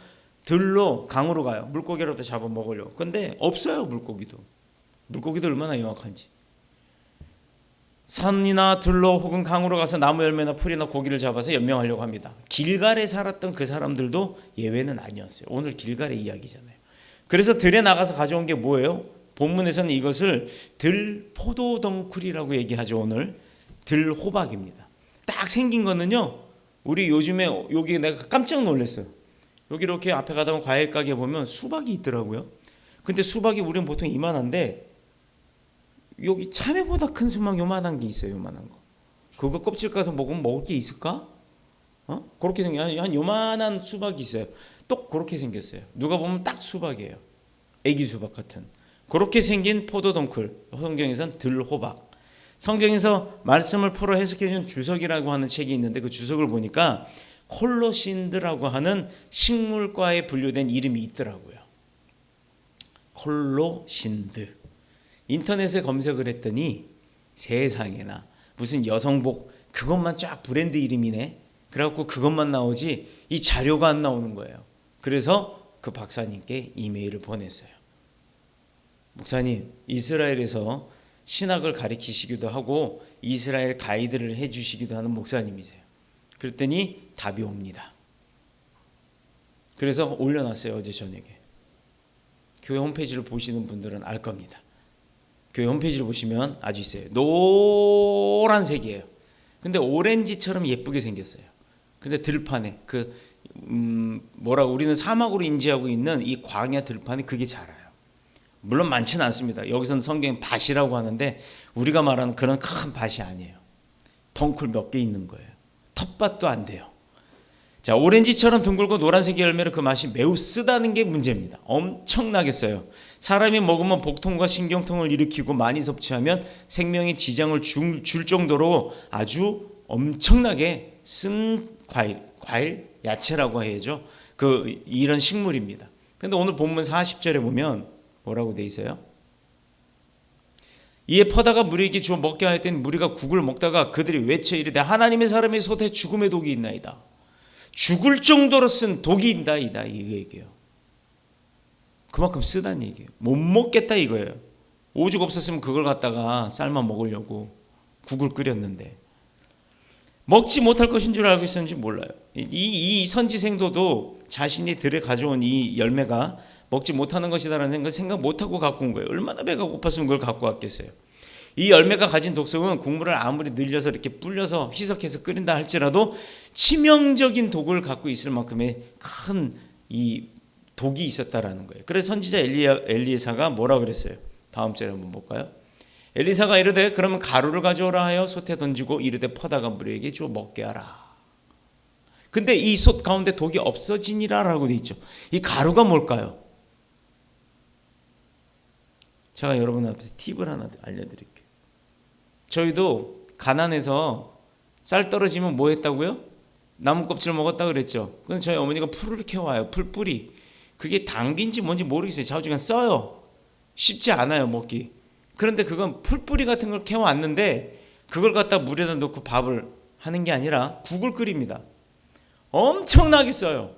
들로 강으로 가요. 물고기라도 잡아 먹으려고. 근데 없어요. 물고기도 얼마나 영악한지. 산이나 들로 혹은 강으로 가서 나무 열매나 풀이나 고기를 잡아서 연명하려고 합니다. 길갈에 살았던 그 사람들도 예외는 아니었어요. 오늘 길갈의 이야기잖아요. 그래서 들에 나가서 가져온 게 뭐예요? 본문에서는 이것을 들포도덩쿨이라고 얘기하죠. 오늘 들호박입니다. 딱 생긴 거는요, 우리 요즘에 여기 내가 깜짝 놀랐어요. 여기 이렇게 앞에 가다 보면 과일 가게 보면 수박이 있더라고요. 근데 수박이 우리는 보통 이만한데 여기 참외보다 큰 수박 요만한 게 있어요. 요만한 거. 그거 껍질 까서 먹으면 먹을 게 있을까? 그렇게 생긴 한 요만한 수박이 있어요. 똑 그렇게 생겼어요. 누가 보면 딱 수박이에요. 애기 수박 같은. 그렇게 생긴 포도덩쿨. 성경에서는 들호박. 성경에서 말씀을 풀어 해석해 준 주석이라고 하는 책이 있는데 그 주석을 보니까 콜로신드라고 하는 식물과에 분류된 이름이 있더라고요. 콜로신드. 인터넷에 검색을 했더니 세상에나 무슨 여성복 그것만 쫙 브랜드 이름이네. 그래갖고 그것만 나오지 이 자료가 안 나오는 거예요. 그래서 그 박사님께 이메일을 보냈어요. 목사님, 이스라엘에서 신학을 가르치시기도 하고 이스라엘 가이드를 해주시기도 하는 목사님이세요. 그랬더니 답이 옵니다. 그래서 올려놨어요. 어제 저녁에. 교회 홈페이지를 보시는 분들은 알 겁니다. 교회 홈페이지를 보시면 아주 있어요. 노란색이에요. 근데 오렌지처럼 예쁘게 생겼어요. 근데 들판에 우리는 사막으로 인지하고 있는 이 광야 들판에 그게 자라요. 물론 많지는 않습니다. 여기서는 성경에 밭이라고 하는데 우리가 말하는 그런 큰 밭이 아니에요. 덩쿨 몇 개 있는 거예요. 텃밭도 안 돼요. 자, 오렌지처럼 둥글고 노란색의 열매로 그 맛이 매우 쓰다는 게 문제입니다. 엄청나게 써요. 사람이 먹으면 복통과 신경통을 일으키고 많이 섭취하면 생명에 지장을 줄 정도로 아주 엄청나게 쓴 과일, 야채라고 해야죠. 이런 식물입니다. 그런데 오늘 본문 40절에 보면 뭐라고 돼 있어요? 이에 퍼다가 무리에게 주어 먹게 하였더니 무리가 국을 먹다가 그들이 외쳐 이르되 하나님의 사람의 솥에 죽음의 독이 있나이다. 죽을 정도로 쓴 독이 있나이다. 이 얘기예요. 그만큼 쓰다는 얘기예요. 못 먹겠다 이거예요. 오죽 없었으면 그걸 갖다가 삶아 먹으려고 국을 끓였는데 먹지 못할 것인 줄 알고 있었는지 몰라요. 이 선지생도도 자신이 들에 가져온 이 열매가 먹지 못하는 것이다라는 생각 못하고 갖고 온 거예요. 얼마나 배가 고팠으면 그걸 갖고 왔겠어요. 이 열매가 가진 독성은 국물을 아무리 늘려서 이렇게 불려서 희석해서 끓인다 할지라도 치명적인 독을 갖고 있을 만큼의 큰 이 독이 있었다라는 거예요. 그래서 선지자 엘리사가 뭐라 그랬어요? 다음 절에 한번 볼까요? 엘리사가 이르되 그러면 가루를 가져오라 하여 솥에 던지고 이르되 퍼다가 무리에게 주어 먹게 하라. 근데 이 솥 가운데 독이 없어지니라라고 돼 있죠. 이 가루가 뭘까요? 제가 여러분한테 팁을 하나 알려드릴게요. 저희도 가난해서 쌀 떨어지면 뭐 했다고요? 나무 껍질 먹었다 그랬죠. 그럼 저희 어머니가 풀을 캐와요. 풀뿌리. 그게 당긴지 뭔지 모르겠어요. 좌우지간 써요. 쉽지 않아요 먹기. 그런데 그건 풀뿌리 같은 걸 캐왔는데 그걸 갖다 물에다 넣고 밥을 하는 게 아니라 국을 끓입니다. 엄청나게 써요.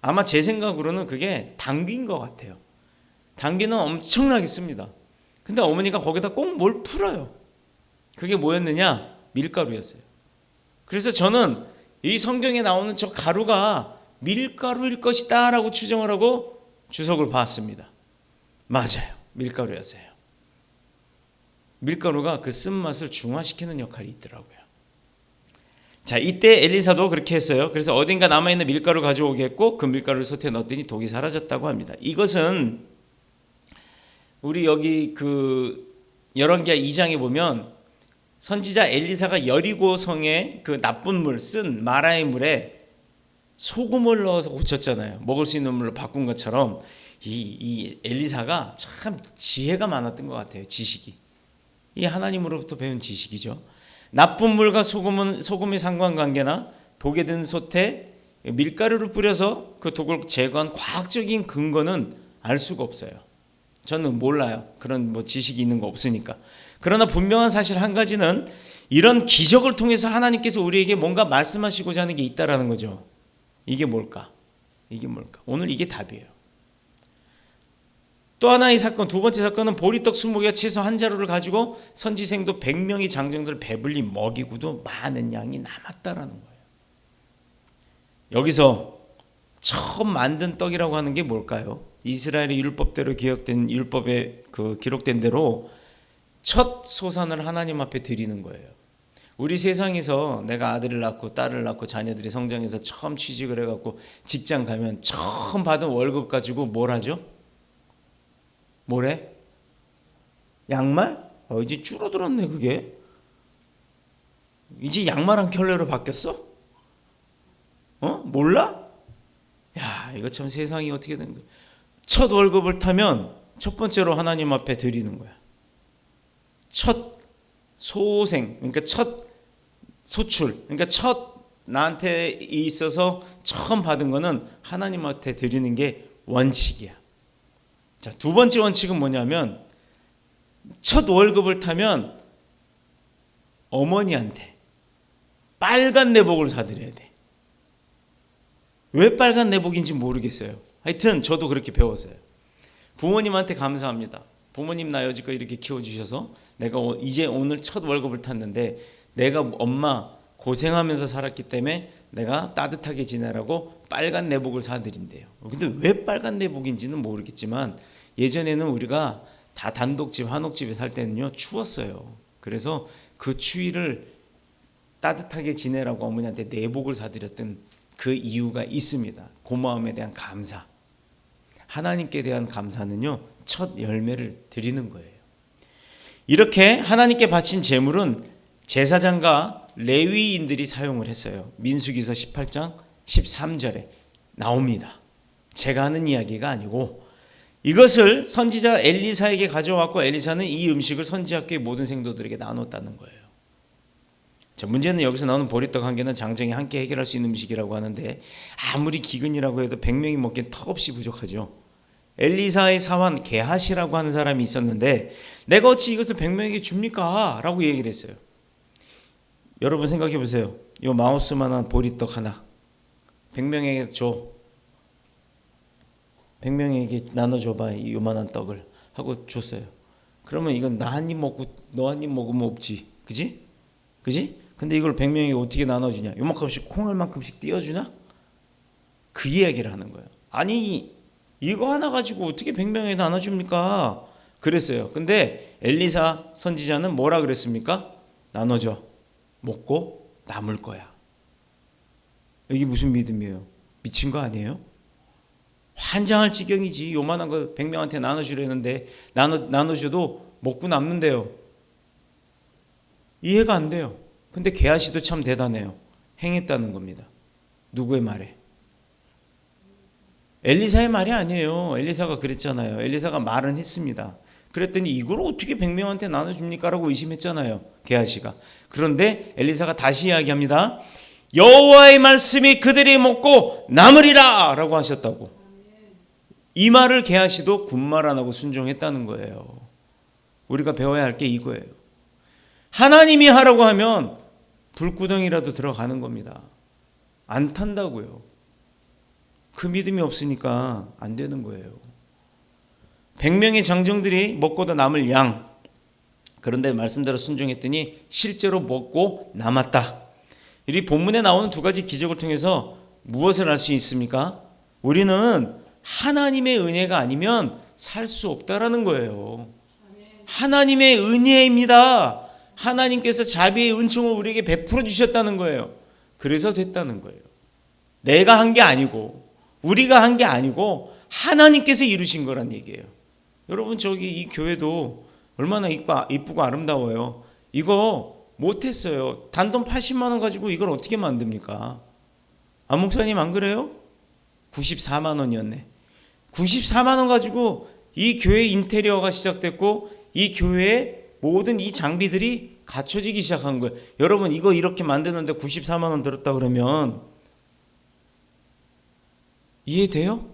아마 제 생각으로는 그게 당긴 것 같아요. 당기는 엄청나게 씁니다. 근데 어머니가 거기다 꼭 뭘 풀어요. 그게 뭐였느냐? 밀가루였어요. 그래서 저는 이 성경에 나오는 저 가루가 밀가루일 것이다 라고 추정을 하고 주석을 봤습니다. 맞아요. 밀가루였어요. 밀가루가 그 쓴맛을 중화시키는 역할이 있더라고요. 자, 이때 엘리사도 그렇게 했어요. 그래서 어딘가 남아있는 밀가루를 가져오겠고 그 밀가루를 솥에 넣었더니 독이 사라졌다고 합니다. 이것은 우리 여기 그 열왕기하 2장에 보면 선지자 엘리사가 여리고성에 그 나쁜 물 쓴 마라의 물에 소금을 넣어서 고쳤잖아요. 먹을 수 있는 물로 바꾼 것처럼 이 엘리사가 참 지혜가 많았던 것 같아요. 지식이. 이 하나님으로부터 배운 지식이죠. 나쁜 물과 소금의 상관관계나 독에 든 솥에 밀가루를 뿌려서 그 독을 제거한 과학적인 근거는 알 수가 없어요. 저는 몰라요. 그런 뭐 지식이 있는 거 없으니까. 그러나 분명한 사실 한 가지는 이런 기적을 통해서 하나님께서 우리에게 뭔가 말씀하시고자 하는 게 있다라는 거죠. 이게 뭘까? 이게 뭘까? 오늘 이게 답이에요. 또 하나의 사건, 두 번째 사건은 보리떡 20개와 채소 한 자루를 가지고 선지생도 100명의 장정들을 배불리 먹이고도 많은 양이 남았다라는 거예요. 여기서 처음 만든 떡이라고 하는 게 뭘까요? 이스라엘의 율법대로 기억된 율법에 그 기록된 대로 첫 소산을 하나님 앞에 드리는 거예요. 우리 세상에서 내가 아들을 낳고 딸을 낳고 자녀들이 성장해서 처음 취직을 해갖고 직장 가면 처음 받은 월급 가지고 뭘 하죠? 뭐래? 양말? 이제 줄어들었네 그게. 이제 양말 한 켤레로 바뀌었어? 몰라? 야, 이거 참 세상이 어떻게 된 거야. 첫 월급을 타면 첫 번째로 하나님 앞에 드리는 거야. 첫 소생, 그러니까 첫 소출, 그러니까 첫 나한테 있어서 처음 받은 거는 하나님 앞에 드리는 게 원칙이야. 자, 두 번째 원칙은 뭐냐면 첫 월급을 타면 어머니한테 빨간 내복을 사드려야 돼. 왜 빨간 내복인지 모르겠어요. 하여튼 저도 그렇게 배웠어요. 부모님한테 감사합니다. 부모님 나 여지껏 이렇게 키워주셔서 내가 이제 오늘 첫 월급을 탔는데 내가 엄마 고생하면서 살았기 때문에 내가 따뜻하게 지내라고 빨간 내복을 사드린대요. 근데 왜 빨간 내복인지는 모르겠지만 예전에는 우리가 다 단독집, 한옥집에 살 때는요 추웠어요. 그래서 그 추위를 따뜻하게 지내라고 어머니한테 내복을 사드렸던 그 이유가 있습니다. 고마움에 대한 감사. 하나님께 대한 감사는요 첫 열매를 드리는 거예요. 이렇게 하나님께 바친 제물은 제사장과 레위인들이 사용을 했어요. 민수기서 18장 13절에 나옵니다. 제가 하는 이야기가 아니고 이것을 선지자 엘리사에게 가져왔고 엘리사는 이 음식을 선지학교의 모든 생도들에게 나눴다는 거예요. 자, 문제는 여기서 나오는 보리떡 한 개는 장정이 함께 해결할 수 있는 음식이라고 하는데 아무리 기근이라고 해도 100명이 먹기엔 턱없이 부족하죠. 엘리사의 사환 게하시라고 하는 사람이 있었는데 내가 어찌 이것을 100명에게 줍니까? 라고 얘기를 했어요. 여러분 생각해 보세요. 이 마우스만한 보리떡 하나 100명에게 줘. 100명에게 나눠줘봐. 이 요만한 떡을 하고 줬어요. 그러면 이건 나 한 입 먹고 너 한 입 먹으면 없지. 그지? 그지? 근데 이걸 100명에게 어떻게 나눠주냐? 요만큼씩 콩알만큼씩 띄워주냐? 그 이야기를 하는 거예요. 아니 이거 하나 가지고 어떻게 100명에게 나눠줍니까? 그랬어요. 근데 엘리사 선지자는 뭐라 그랬습니까? 나눠줘. 먹고 남을 거야. 이게 무슨 믿음이에요? 미친 거 아니에요? 환장할 지경이지. 요만한 거 100명한테 나눠주려는데 나눠줘도 먹고 남는데요. 이해가 안 돼요. 근데 게하시도 참 대단해요. 행했다는 겁니다. 누구의 말에? 엘리사의 말이 아니에요. 엘리사가 그랬잖아요. 엘리사가 말은 했습니다. 그랬더니 이걸 어떻게 100명한테 나눠줍니까? 라고 의심했잖아요. 게하시가. 그런데 엘리사가 다시 이야기합니다. 여호와의 말씀이 그들이 먹고 남으리라 라고 하셨다고. 이 말을 게하시도 군말 안 하고 순종했다는 거예요. 우리가 배워야 할 게 이거예요. 하나님이 하라고 하면 불구덩이라도 들어가는 겁니다. 안 탄다고요. 그 믿음이 없으니까 안 되는 거예요. 100명의 장정들이 먹고도 남을 양. 그런데 말씀대로 순종했더니 실제로 먹고 남았다. 이 본문에 나오는 두 가지 기적을 통해서 무엇을 알 수 있습니까? 우리는 하나님의 은혜가 아니면 살 수 없다라는 거예요. 하나님의 은혜입니다. 하나님께서 자비의 은총을 우리에게 베풀어 주셨다는 거예요. 그래서 됐다는 거예요. 내가 한 게 아니고 우리가 한 게 아니고 하나님께서 이루신 거란 얘기예요. 여러분 저기 이 교회도 얼마나 이쁘고 아름다워요. 이거 못했어요. 단돈 80만 원 가지고 이걸 어떻게 만듭니까? 안 목사님 안 그래요? 94만 원이었네. 94만 원 가지고 이 교회 인테리어가 시작됐고 이 교회의 모든 이 장비들이 갖춰지기 시작한 거예요. 여러분 이거 이렇게 만드는데 94만 원 들었다 그러면 이해돼요?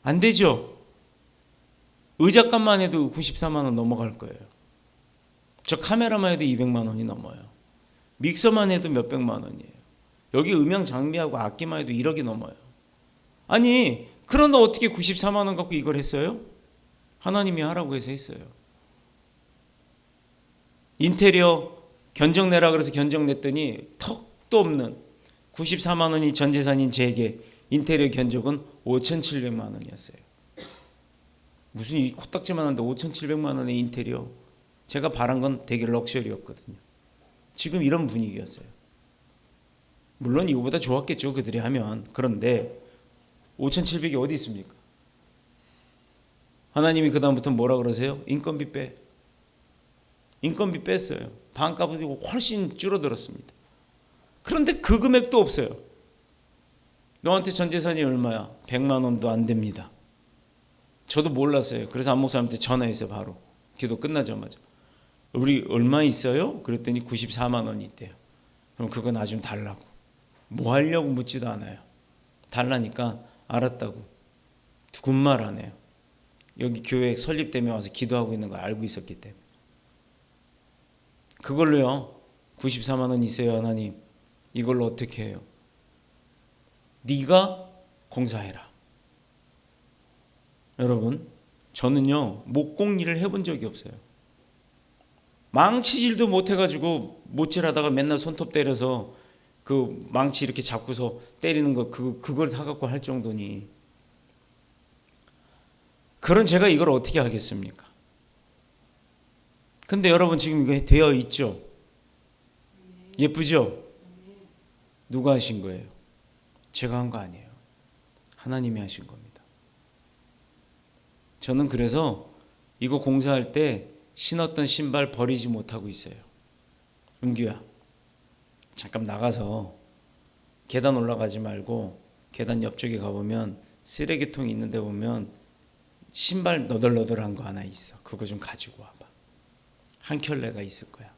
안 되죠? 의자값만 해도 94만 원 넘어갈 거예요. 저 카메라만 해도 200만 원이 넘어요. 믹서만 해도 몇백만 원이에요. 여기 음향 장비하고 악기만 해도 1억이 넘어요. 아니 그런데 어떻게 94만 원 갖고 이걸 했어요? 하나님이 하라고 해서 했어요. 인테리어 견적내라 그래서 견적냈더니 턱도 없는 94만 원이 전 재산인 제게 인테리어 견적은 5,700만 원이었어요. 무슨 이 코딱지만 한데 5,700만 원의 인테리어. 제가 바란 건 되게 럭셔리였거든요. 지금 이런 분위기였어요. 물론 이거보다 좋았겠죠 그들이 하면. 그런데 5,700이 어디 있습니까? 하나님이 그 다음부터 뭐라 그러세요? 인건비 빼. 인건비 뺐어요. 반값이 훨씬 줄어들었습니다. 그런데 그 금액도 없어요. 너한테 전 재산이 얼마야? 100만 원도 안 됩니다. 저도 몰랐어요. 그래서 안 목사님한테 전화했어요. 바로 기도 끝나자마자. 우리 얼마 있어요? 그랬더니 94만 원이 있대요. 그럼 그거 나 좀 달라고. 뭐 하려고 묻지도 않아요. 달라니까 알았다고. 군말 안 해요. 여기 교회 설립 때문에 와서 기도하고 있는 거 알고 있었기 때문에. 그걸로요 94만 원 있어요. 하나님 이걸로 어떻게 해요? 네가 공사해라. 여러분 저는요 목공일을 해본 적이 없어요. 망치질도 못해가지고 못질하다가 맨날 손톱 때려서 그 망치 이렇게 잡고서 때리는 거 그걸 사갖고 할 정도니. 그런 제가 이걸 어떻게 하겠습니까? 근데 여러분 지금 이게 되어 있죠? 예쁘죠? 누가 하신 거예요? 제가 한 거 아니에요. 하나님이 하신 겁니다. 저는 그래서 이거 공사할 때 신었던 신발 버리지 못하고 있어요. 은규야 잠깐 나가서 계단 올라가지 말고 계단 옆쪽에 가보면 쓰레기통이 있는데 보면 신발 너덜너덜한 거 하나 있어. 그거 좀 가지고 와봐. 한 켤레가 있을 거야.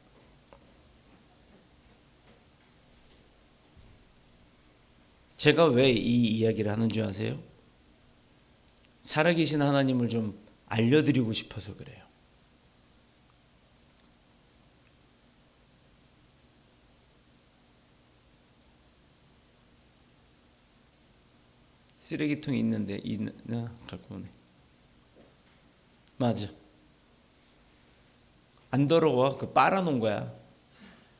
제가 왜 이 이야기를 하는 줄 아세요? 살아계신 하나님을 좀 알려드리고 싶어서 그래요. 쓰레기통이 있는데 있나? 갖고 오네. 맞아. 안 더러워. 그 빨아놓은 거야.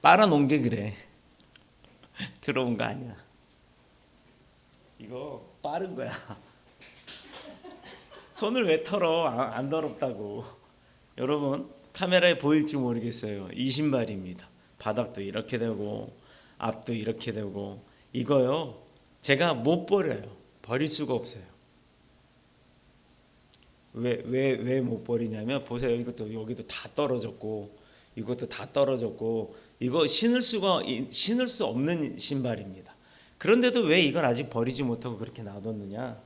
빨아놓은 게 그래. 들어온 거 아니야. 이거 빠른 거야. 손을 왜 털어? 안 더럽다고. 여러분 카메라에 보일지 모르겠어요. 이 신발입니다. 바닥도 이렇게 되고 앞도 이렇게 되고 이거요. 제가 못 버려요. 버릴 수가 없어요. 왜 못 버리냐면 보세요. 이것도 여기도 다 떨어졌고 이것도 다 떨어졌고 이거 신을 수 없는 신발입니다. 그런데도 왜 이걸 아직 버리지 못하고 그렇게 놔뒀느냐?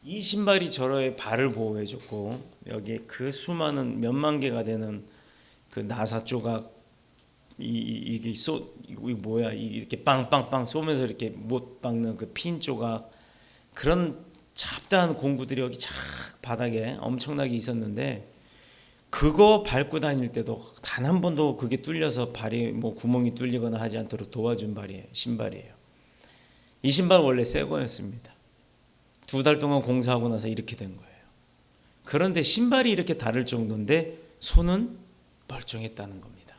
이 신발이 저의 발을 보호해줬고 여기에 그 수많은 몇만 개가 되는 그 나사 조각 이게 뭐야 이렇게 빵빵빵 쏘면서 이렇게 못 박는 그 핀 조각 그런 잡다한 공구들이 여기 착 바닥에 엄청나게 있었는데 그거 밟고 다닐 때도 단 한 번도 그게 뚫려서 발이 뭐 구멍이 뚫리거나 하지 않도록 도와준 신발이에요. 이 신발 원래 새 거였습니다. 2달 동안 공사하고 나서 이렇게 된 거예요. 그런데 신발이 이렇게 다를 정도인데 손은 멀쩡했다는 겁니다.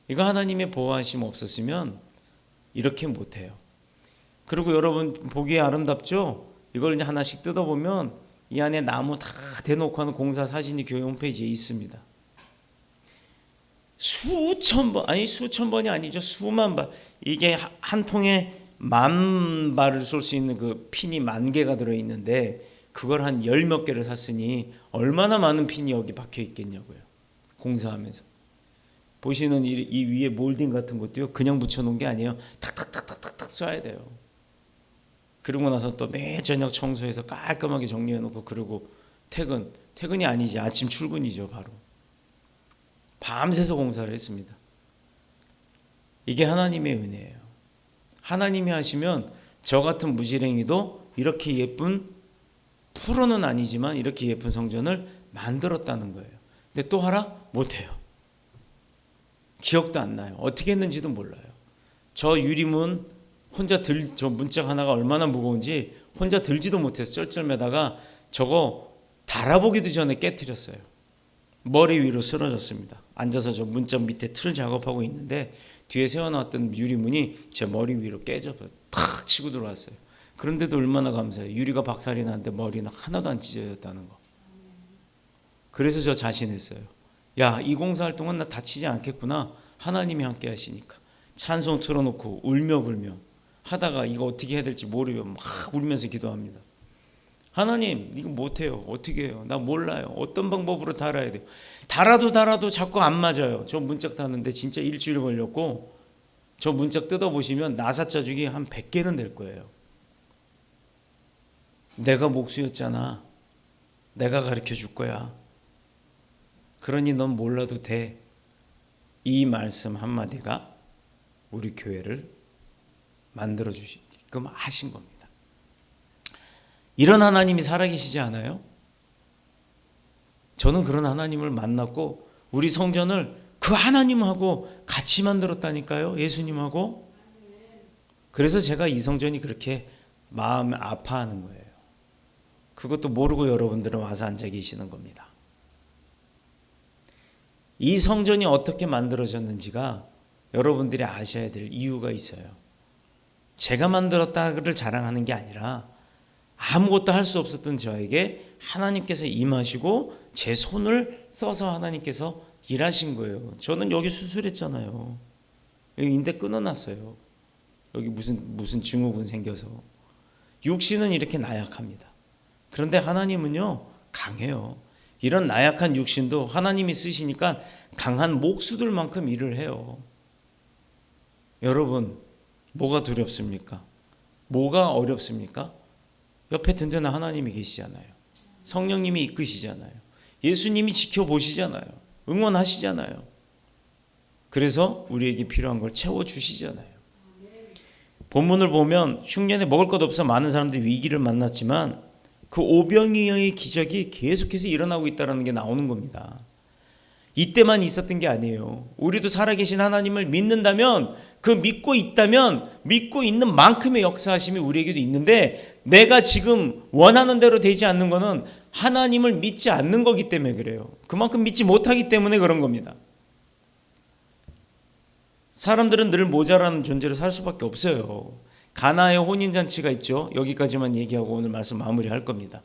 이거 하나님의 보호하심 없었으면 이렇게 못해요. 그리고 여러분 보기에 아름답죠? 이걸 이제 하나씩 뜯어보면 이 안에 나무 다 대놓고 하는 공사 사진이 교회 홈페이지에 있습니다. 수천 번, 아니 수천 번이 아니죠. 수만 발. 이게 한 통에 10,000발을 쏠 수 있는 그 핀이 10,000개가 들어있는데 그걸 한 10몇 개를 샀으니 얼마나 많은 핀이 여기 박혀 있겠냐고요. 공사하면서. 보시는 이 위에 몰딩 같은 것도요, 그냥 붙여놓은 게 아니에요. 탁탁탁탁탁탁 쏴야 돼요. 그러고 나서 또 매 저녁 청소해서 깔끔하게 정리해놓고 그러고 퇴근이 아니지, 아침 출근이죠. 바로 밤새서 공사를 했습니다. 이게 하나님의 은혜예요. 하나님이 하시면 저 같은 무지랭이도 이렇게 예쁜, 프로는 아니지만 이렇게 예쁜 성전을 만들었다는 거예요. 근데 또 하라? 못해요. 기억도 안 나요. 어떻게 했는지도 몰라요. 저 유리문 혼자 저 문짝 하나가 얼마나 무거운지 혼자 들지도 못해서 쩔쩔매다가 저거 달아보기도 전에 깨트렸어요. 머리 위로 쓰러졌습니다. 앉아서 저 문짝 밑에 틀 작업하고 있는데 뒤에 세워놨던 유리문이 제 머리 위로 깨져 탁 치고 들어왔어요. 그런데도 얼마나 감사해요. 유리가 박살이 났는데 머리는 하나도 안 찢어졌다는 거. 그래서 저 자신했어요. 야, 이 공사활동은 나 다치지 않겠구나. 하나님이 함께 하시니까. 찬송 틀어놓고 울며불며 하다가 이거 어떻게 해야 될지 모르면 막 울면서 기도합니다. 하나님, 이거 못해요. 어떻게 해요? 나 몰라요. 어떤 방법으로 달아야 돼요? 달아도 자꾸 안 맞아요. 저 문짝 탔는데 진짜 일주일 걸렸고, 저 문짝 뜯어보시면 나사자죽이 한 100개는 될 거예요. 내가 목수였잖아. 내가 가르쳐 줄 거야. 그러니 넌 몰라도 돼. 이 말씀 한마디가 우리 교회를 만들어 주시게끔 하신 겁니다. 이런 하나님이 살아계시지 않아요? 저는 그런 하나님을 만났고 우리 성전을 그 하나님하고 같이 만들었다니까요. 예수님하고. 그래서 제가 이 성전이 그렇게 마음에 아파하는 거예요. 그것도 모르고 여러분들은 와서 앉아 계시는 겁니다. 이 성전이 어떻게 만들어졌는지가 여러분들이 아셔야 될 이유가 있어요. 제가 만들었다를 자랑하는 게 아니라 아무것도 할 수 없었던 저에게 하나님께서 임하시고 제 손을 써서 하나님께서 일하신 거예요. 저는 여기 수술했잖아요. 여기 인대 끊어놨어요. 여기 무슨 증후군 생겨서. 육신은 이렇게 나약합니다. 그런데 하나님은요 강해요. 이런 나약한 육신도 하나님이 쓰시니까 강한 목수들만큼 일을 해요. 여러분, 뭐가 두렵습니까? 뭐가 어렵습니까? 옆에 든든한 하나님이 계시잖아요. 성령님이 이끄시잖아요. 예수님이 지켜보시잖아요. 응원하시잖아요. 그래서 우리에게 필요한 걸 채워주시잖아요. 본문을 보면 흉년에 먹을 것 없어 많은 사람들이 위기를 만났지만 그 오병이어의 기적이 계속해서 일어나고 있다는 게 나오는 겁니다. 이때만 있었던 게 아니에요. 우리도 살아계신 하나님을 믿는다면, 그 믿고 있다면 믿고 있는 만큼의 역사하심이 우리에게도 있는데, 내가 지금 원하는 대로 되지 않는 것은 하나님을 믿지 않는 거기 때문에 그래요. 그만큼 믿지 못하기 때문에 그런 겁니다. 사람들은 늘 모자라는 존재로 살 수밖에 없어요. 가나의 혼인잔치가 있죠. 여기까지만 얘기하고 오늘 말씀 마무리할 겁니다.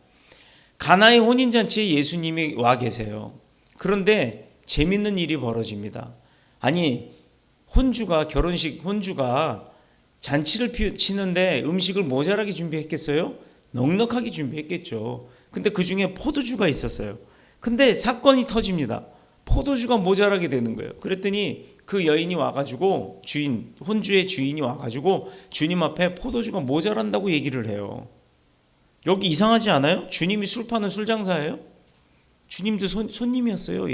가나의 혼인잔치에 예수님이 와 계세요. 그런데 재밌는 일이 벌어집니다. 아니, 결혼식 혼주가 잔치를 치는데 음식을 모자라게 준비했겠어요? 넉넉하게 준비했겠죠. 근데 그 중에 포도주가 있었어요. 근데 사건이 터집니다. 포도주가 모자라게 되는 거예요. 그랬더니 그 여인이 와가지고 혼주의 주인이 와가지고 주님 앞에 포도주가 모자란다고 얘기를 해요. 여기 이상하지 않아요? 주님이 술 파는 술장사예요? 주님도 손님이었어요.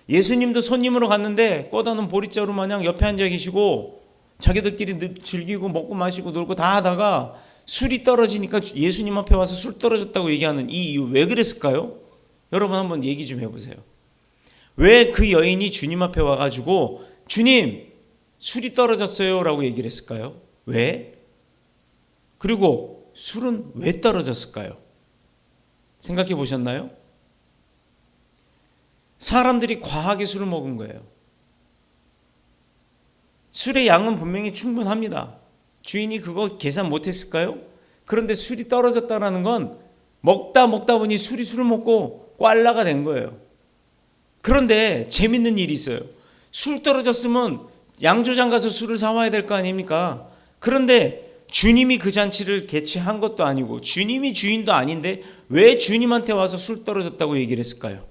예수님도 손님으로 갔는데 꺼다놓은 보릿자루 마냥 옆에 앉아 계시고 자기들끼리 즐기고 먹고 마시고 놀고 다 하다가 술이 떨어지니까 예수님 앞에 와서 술 떨어졌다고 얘기하는 이 이유 왜 그랬을까요? 여러분 한번 얘기 좀 해보세요. 왜 그 여인이 주님 앞에 와가지고 주님 술이 떨어졌어요 라고 얘기를 했을까요? 왜? 그리고 술은 왜 떨어졌을까요? 생각해 보셨나요? 사람들이 과하게 술을 먹은 거예요. 술의 양은 분명히 충분합니다. 주인이 그거 계산 못했을까요? 그런데 술이 떨어졌다는 건 먹다 보니 술을 먹고 꽐라가 된 거예요. 그런데 재밌는 일이 있어요. 술 떨어졌으면 양조장 가서 술을 사와야 될 거 아닙니까? 그런데 주님이 그 잔치를 개최한 것도 아니고 주님이 주인도 아닌데 왜 주님한테 와서 술 떨어졌다고 얘기를 했을까요?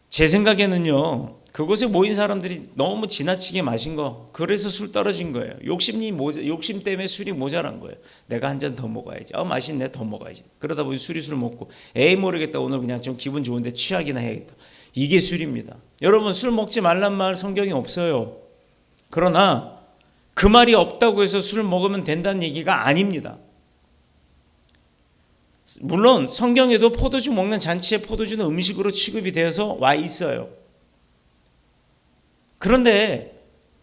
제 생각에는요, 그곳에 모인 사람들이 너무 지나치게 마신 거, 그래서 술 떨어진 거예요. 욕심 때문에 술이 모자란 거예요. 내가 한 잔 더 먹어야지. 맛있네, 더 먹어야지. 그러다 보니 술을 먹고, 에이 모르겠다, 오늘 그냥 좀 기분 좋은데 취하기나 해야겠다. 이게 술입니다. 여러분, 술 먹지 말란 말 성경에 없어요. 그러나 그 말이 없다고 해서 술 먹으면 된다는 얘기가 아닙니다. 물론 성경에도 포도주 먹는 잔치에 포도주는 음식으로 취급이 되어서 와 있어요. 그런데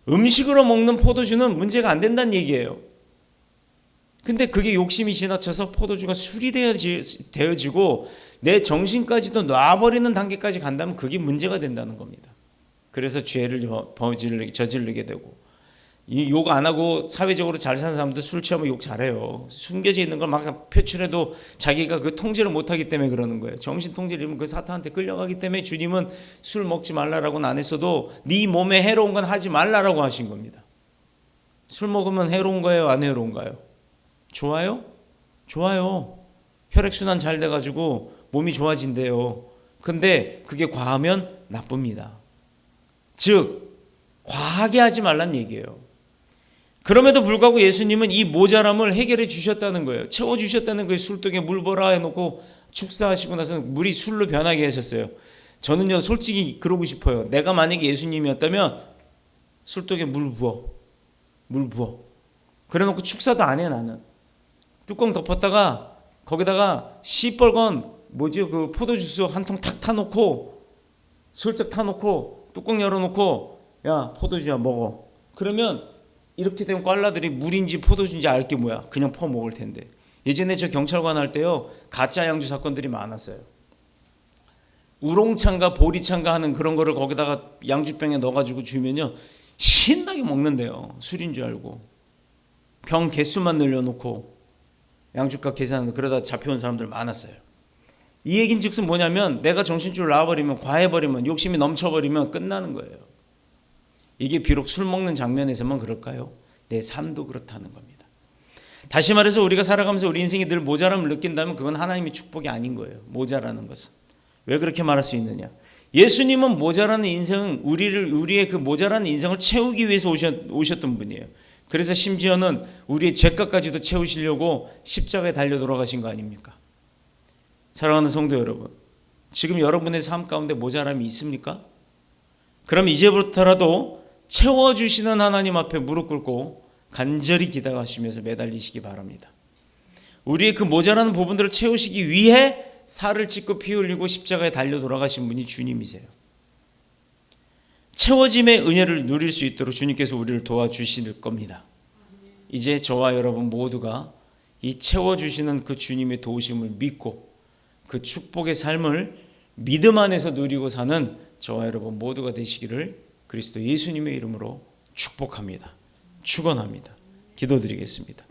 음식으로 먹는 포도주는 문제가 안 된다는 얘기예요. 근데 그게 욕심이 지나쳐서 포도주가 술이 되어지고 내 정신까지도 놔버리는 단계까지 간다면 그게 문제가 된다는 겁니다. 그래서 죄를 저지르게 되고, 욕 안 하고 사회적으로 잘 사는 사람도 술 취하면 욕 잘해요. 숨겨져 있는 걸 막 표출해도 자기가 그 통제를 못하기 때문에 그러는 거예요. 정신 통제를 잃으면 그 사탄한테 끌려가기 때문에 주님은 술 먹지 말라라고는 안 했어도 네 몸에 해로운 건 하지 말라라고 하신 겁니다. 술 먹으면 해로운 거예요, 안 해로운가요? 좋아요? 좋아요. 혈액순환 잘 돼가지고 몸이 좋아진대요. 근데 그게 과하면 나쁩니다. 즉 과하게 하지 말란 얘기예요. 그럼에도 불구하고 예수님은 이 모자람을 해결해 주셨다는 거예요. 채워 주셨다는 거예요. 술독에 물 부어라 해놓고 축사하시고 나서 물이 술로 변하게 하셨어요. 저는요 솔직히 그러고 싶어요. 내가 만약에 예수님이었다면 술독에 물 부어 그래놓고 축사도 안 해. 나는 뚜껑 덮었다가 거기다가 시뻘건 그 포도주스 한 통 탁 타놓고 슬쩍 타놓고 뚜껑 열어놓고 야 포도주야 먹어. 그러면 이렇게 되면 꽐라들이 물인지 포도주인지 알 게 뭐야. 그냥 퍼먹을 텐데. 예전에 저 경찰관 할 때요 가짜 양주 사건들이 많았어요. 우롱차인가 보리차인가 하는 그런 거를 거기다가 양주병에 넣어가지고 주면요 신나게 먹는데요. 술인 줄 알고 병 개수만 늘려놓고 양주값 계산하는 그러다 잡혀온 사람들 많았어요. 이 얘긴 즉슨 뭐냐면 내가 정신줄 놔버리면 과해버리면 욕심이 넘쳐버리면 끝나는 거예요. 이게 비록 술 먹는 장면에서만 그럴까요? 내 삶도 그렇다는 겁니다. 다시 말해서 우리가 살아가면서 우리 인생이 늘 모자람을 느낀다면 그건 하나님의 축복이 아닌 거예요. 모자라는 것은. 왜 그렇게 말할 수 있느냐? 예수님은 모자라는 인생은 우리의 그 모자라는 인생을 채우기 위해서 오셨던 분이에요. 그래서 심지어는 우리의 죄값까지도 채우시려고 십자가에 달려 돌아가신 거 아닙니까? 사랑하는 성도 여러분, 지금 여러분의 삶 가운데 모자람이 있습니까? 그럼 이제부터라도 채워주시는 하나님 앞에 무릎 꿇고 간절히 기도하시면서 매달리시기 바랍니다. 우리의 그 모자라는 부분들을 채우시기 위해 살을 찢고 피 흘리고 십자가에 달려 돌아가신 분이 주님이세요. 채워짐의 은혜를 누릴 수 있도록 주님께서 우리를 도와주실 겁니다. 이제 저와 여러분 모두가 이 채워주시는 그 주님의 도우심을 믿고 그 축복의 삶을 믿음 안에서 누리고 사는 저와 여러분 모두가 되시기를 그리스도 예수님의 이름으로 축복합니다. 축원합니다. 기도드리겠습니다.